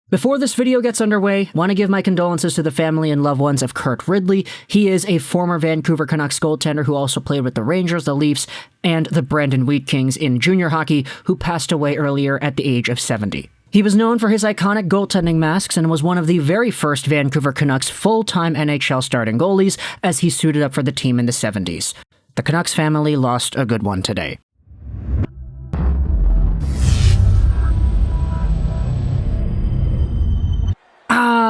Before this video gets underway, want to give my condolences to the family and loved ones of Kurt Ridley. He is a former Vancouver Canucks goaltender who also played with the Rangers, the Leafs, and the Brandon Wheat Kings in junior hockey, who passed away earlier at the age of 70. He was known for his iconic goaltending masks and was one of the very first Vancouver Canucks full-time NHL starting goalies as he suited up for the team in the 70s. The Canucks family lost a good one today.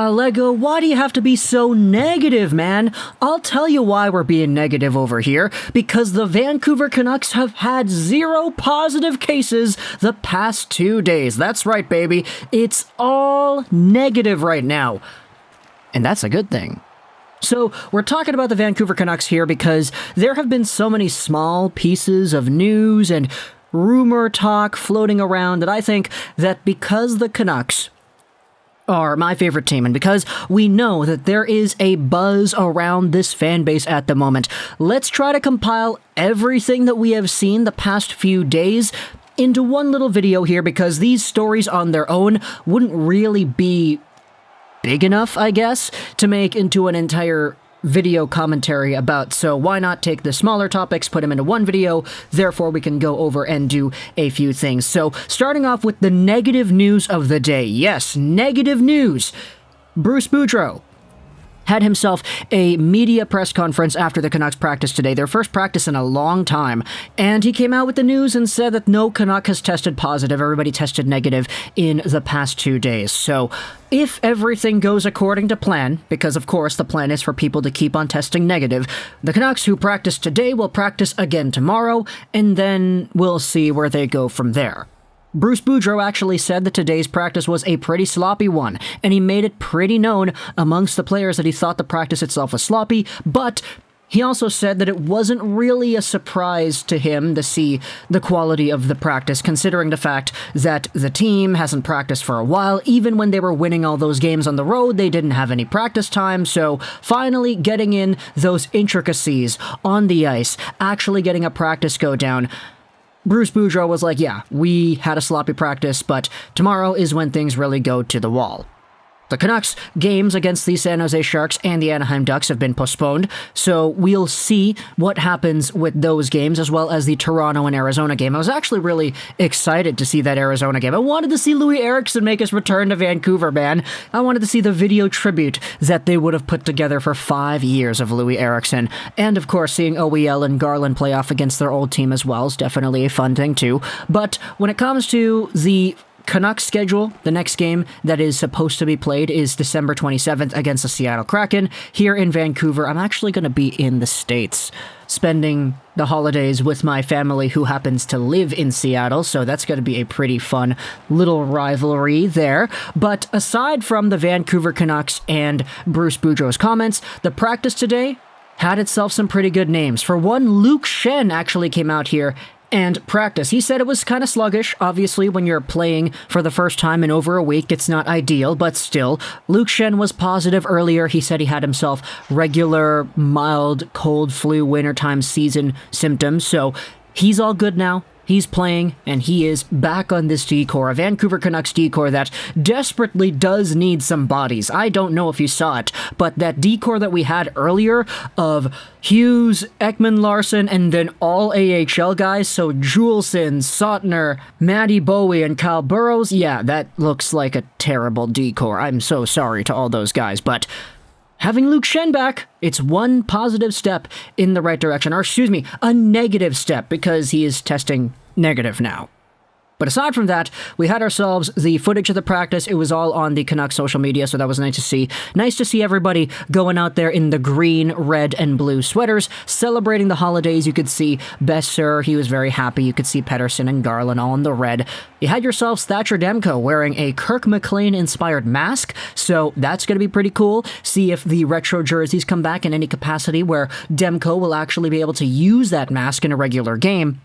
Lego, why do you have to be so negative, man? I'll tell you why we're being negative over here. Because the Vancouver Canucks have had 0 positive cases the past 2 days. That's right, baby. It's all negative right now. And that's a good thing. So, we're talking about the Vancouver Canucks here because there have been so many small pieces of news and rumor talk floating around that I think that because the Canucks are my favorite team, and because we know that there is a buzz around this fan base at the moment, let's try to compile everything that we have seen the past few days into one little video here, because these stories on their own wouldn't really be big enough, I guess, to make into an entire video commentary about, so why not take the smaller topics, put them into one video, therefore we can go over and do a few things. So, starting off with the negative news of the day. Yes, negative news! Bruce Boudreau had himself a media press conference after the Canucks practice today, their first practice in a long time, and he came out with the news and said that no Canuck has tested positive, everybody tested negative in the past 2 days. So, if everything goes according to plan, because of course the plan is for people to keep on testing negative, the Canucks who practiced today will practice again tomorrow, and then we'll see where they go from there. Bruce Boudreau actually said that today's practice was a pretty sloppy one, and he made it pretty known amongst the players that he thought the practice itself was sloppy, but he also said that it wasn't really a surprise to him to see the quality of the practice, considering the fact that the team hasn't practiced for a while. Even when they were winning all those games on the road, they didn't have any practice time, so finally getting in those intricacies on the ice, actually getting a practice go down, Bruce Boudreau was like, yeah, we had a sloppy practice, but tomorrow is when things really go to the wall. The Canucks games against the San Jose Sharks and the Anaheim Ducks have been postponed, so we'll see what happens with those games, as well as the Toronto and Arizona game. I was actually really excited to see that Arizona game. I wanted to see Louis Eriksson make his return to Vancouver, man. I wanted to see the video tribute that they would have put together for 5 years of Louis Eriksson. And of course, seeing OEL and Garland play off against their old team as well is definitely a fun thing too. But when it comes to the Canucks schedule, the next game that is supposed to be played is December 27th against the Seattle Kraken. Here in Vancouver, I'm actually going to be in the States, spending the holidays with my family who happens to live in Seattle, so that's going to be a pretty fun little rivalry there. But aside from the Vancouver Canucks and Bruce Boudreau's comments, the practice today had itself some pretty good names. For one, Luke Schenn actually came out here and practice. He said it was kind of sluggish. Obviously, when you're playing for the first time in over a week, it's not ideal, but still. Luke Schenn was positive earlier. He said he had himself regular, mild, cold flu wintertime season symptoms, so he's all good now. He's playing, and he is back on this D-core, a Vancouver Canucks D-core that desperately does need some bodies. I don't know if you saw it, but that D-core that we had earlier of Hughes, Ekman Larson, and then all AHL guys, so Juleson, Sautner, Matty Bowie, and Kyle Burrows, yeah, that looks like a terrible D-core. I'm so sorry to all those guys, but having Luke Schenn back, it's one positive step in the right direction, or excuse me, a negative step, because he is testing negative now. But aside from that, we had ourselves the footage of the practice. It was all on the Canucks social media, so that was nice to see. Nice to see everybody going out there in the green, red, and blue sweaters, celebrating the holidays. You could see Besser, he was very happy. You could see Pettersson and Garland all in the red. You had yourselves Thatcher Demko wearing a Kirk McLean-inspired mask, so that's going to be pretty cool. See if the retro jerseys come back in any capacity where Demko will actually be able to use that mask in a regular game.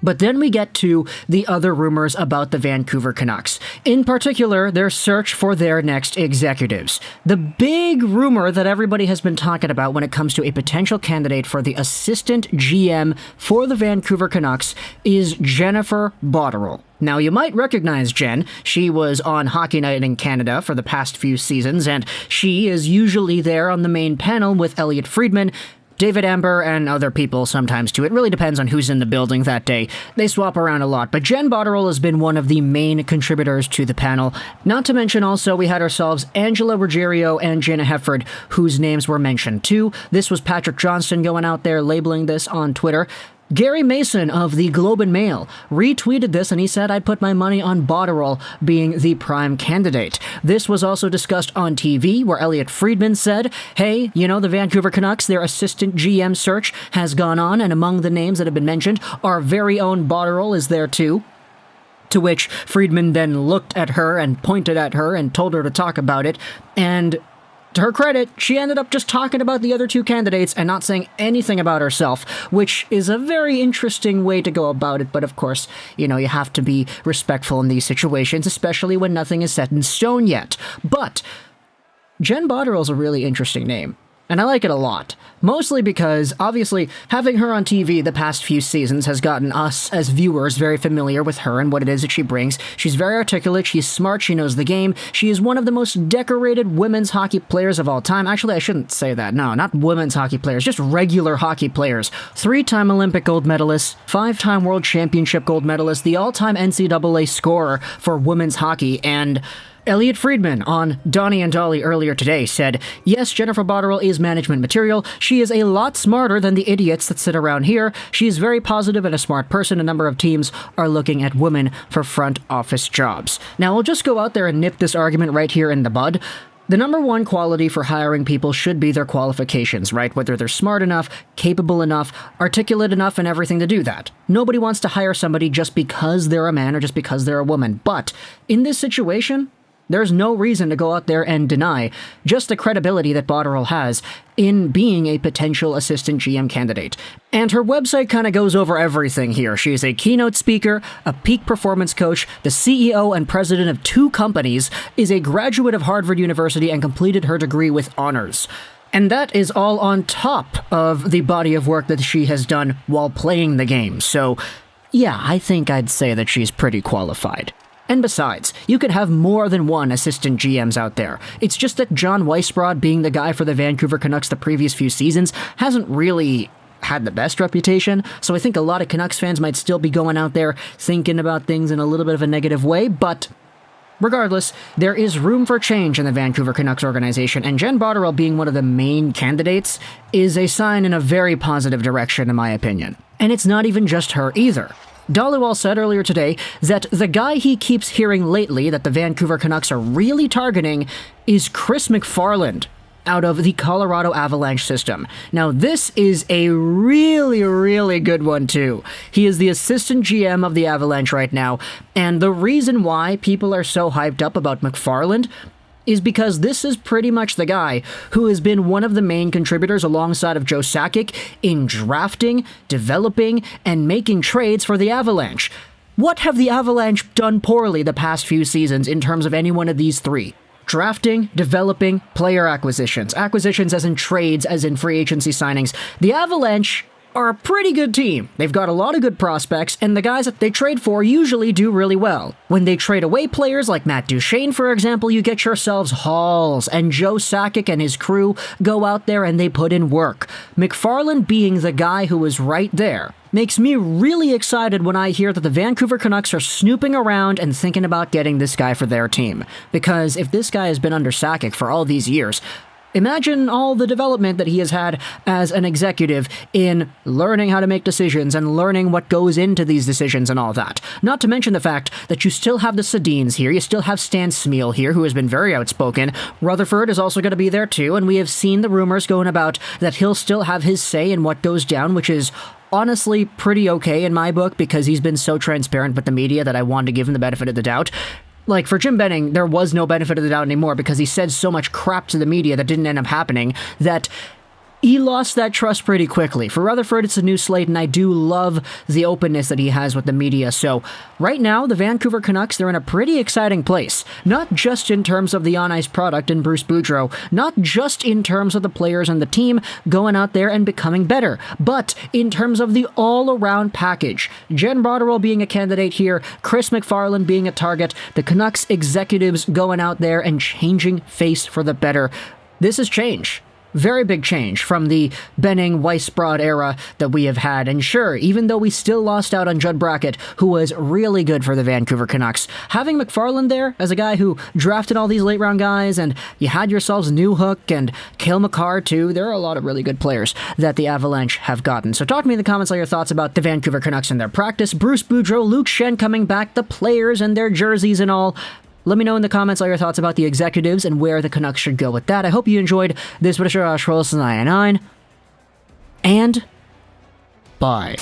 But then we get to the other rumors about the Vancouver Canucks. In particular, their search for their next executives. The big rumor that everybody has been talking about when it comes to a potential candidate for the assistant GM for the Vancouver Canucks is Jennifer Botterill. Now, you might recognize Jen. She was on Hockey Night in Canada for the past few seasons, and she is usually there on the main panel with Elliotte Friedman, David Amber, and other people sometimes too. It really depends on who's in the building that day. They swap around a lot, but Jen Botterill has been one of the main contributors to the panel. Not to mention also we had ourselves Angela Ruggiero and Jana Hefford, whose names were mentioned too. This was Patrick Johnston going out there labeling this on Twitter. Gary Mason of the Globe and Mail retweeted this, and he said, "I'd put my money on Botterill being the prime candidate." This was also discussed on TV, where Elliotte Friedman said, "Hey, you know, the Vancouver Canucks, their assistant GM search has gone on, and among the names that have been mentioned, our very own Botterill is there too." To which Friedman then looked at her and pointed at her and told her to talk about it, and to her credit, she ended up just talking about the other two candidates and not saying anything about herself, which is a very interesting way to go about it. But of course, you know, you have to be respectful in these situations, especially when nothing is set in stone yet. But Jen Botterill is a really interesting name, and I like it a lot. Mostly because, obviously, having her on TV the past few seasons has gotten us, as viewers, very familiar with her and what it is that she brings. She's very articulate, she's smart, she knows the game. She is one of the most decorated women's hockey players of all time. Actually, I shouldn't say that. No, not women's hockey players, just regular hockey players. 3-time Olympic gold medalist, 5-time World Championship gold medalist, the all-time NCAA scorer for women's hockey, and Elliotte Friedman on Donnie and Dolly earlier today said, "Yes, Jennifer Botterill is management material. She is a lot smarter than the idiots that sit around here. She is very positive and a smart person. A number of teams are looking at women for front office jobs." Now, we'll just go out there and nip this argument right here in the bud. The number one quality for hiring people should be their qualifications, right? Whether they're smart enough, capable enough, articulate enough, and everything to do that. Nobody wants to hire somebody just because they're a man or just because they're a woman. But in this situation, there's no reason to go out there and deny just the credibility that Botterill has in being a potential assistant GM candidate. And her website kind of goes over everything here. She is a keynote speaker, a peak performance coach, the CEO and president of 2 companies, is a graduate of Harvard University, and completed her degree with honors. And that is all on top of the body of work that she has done while playing the game. So, yeah, I think I'd say that she's pretty qualified. And besides, you could have more than one assistant GMs out there. It's just that John Weisbrod, being the guy for the Vancouver Canucks the previous few seasons, hasn't really had the best reputation, so I think a lot of Canucks fans might still be going out there thinking about things in a little bit of a negative way, but regardless, there is room for change in the Vancouver Canucks organization, and Jen Botterill being one of the main candidates is a sign in a very positive direction, in my opinion. And it's not even just her either. Dhaliwal said earlier today that the guy he keeps hearing lately that the Vancouver Canucks are really targeting is Chris McFarland out of the Colorado Avalanche system. Now, this is a really, really good one, too. He is the assistant GM of the Avalanche right now, and the reason why people are so hyped up about McFarland is because this is pretty much the guy who has been one of the main contributors alongside of Joe Sakic in drafting, developing, and making trades for the Avalanche. What have the Avalanche done poorly the past few seasons in terms of any one of these 3? Drafting, developing, player acquisitions. Acquisitions as in trades, as in free agency signings. The Avalanche are a pretty good team. They've got a lot of good prospects, and the guys that they trade for usually do really well. When they trade away players like Matt Duchene, for example, you get yourselves hauls, and Joe Sakic and his crew go out there and they put in work. McFarland being the guy who is right there makes me really excited when I hear that the Vancouver Canucks are snooping around and thinking about getting this guy for their team. Because if this guy has been under Sakic for all these years, imagine all the development that he has had as an executive in learning how to make decisions and learning what goes into these decisions and all that. Not to mention the fact that you still have the Sedins here, you still have Stan Smeel here, who has been very outspoken. Rutherford is also going to be there too, and we have seen the rumors going about that he'll still have his say in what goes down, which is honestly pretty okay in my book because he's been so transparent with the media that I wanted to give him the benefit of the doubt. Like, for Jim Benning, there was no benefit of the doubt anymore because he said so much crap to the media that didn't end up happening that he lost that trust pretty quickly. For Rutherford, it's a new slate, and I do love the openness that he has with the media. So right now, the Vancouver Canucks, they're in a pretty exciting place. Not just in terms of the on-ice product in Bruce Boudreau, not just in terms of the players and the team going out there and becoming better, but in terms of the all-around package. Jen Botterill being a candidate here, Chris MacFarland being a target, the Canucks executives going out there and changing face for the better. This is change. Very big change from the Benning, Weissbrod era that we have had. And sure, even though we still lost out on Judd Brackett, who was really good for the Vancouver Canucks, having MacFarland there as a guy who drafted all these late round guys, and you had yourselves Newhook and Cale Makar too. There are a lot of really good players that the Avalanche have gotten. So talk to me in the comments all your thoughts about the Vancouver Canucks and their practice, Bruce Boudreau, Luke Schenn coming back, the players and their jerseys and all. Let me know in the comments all your thoughts about the executives and where the Canucks should go with that. I hope you enjoyed this. Josh Rolson 99, and bye.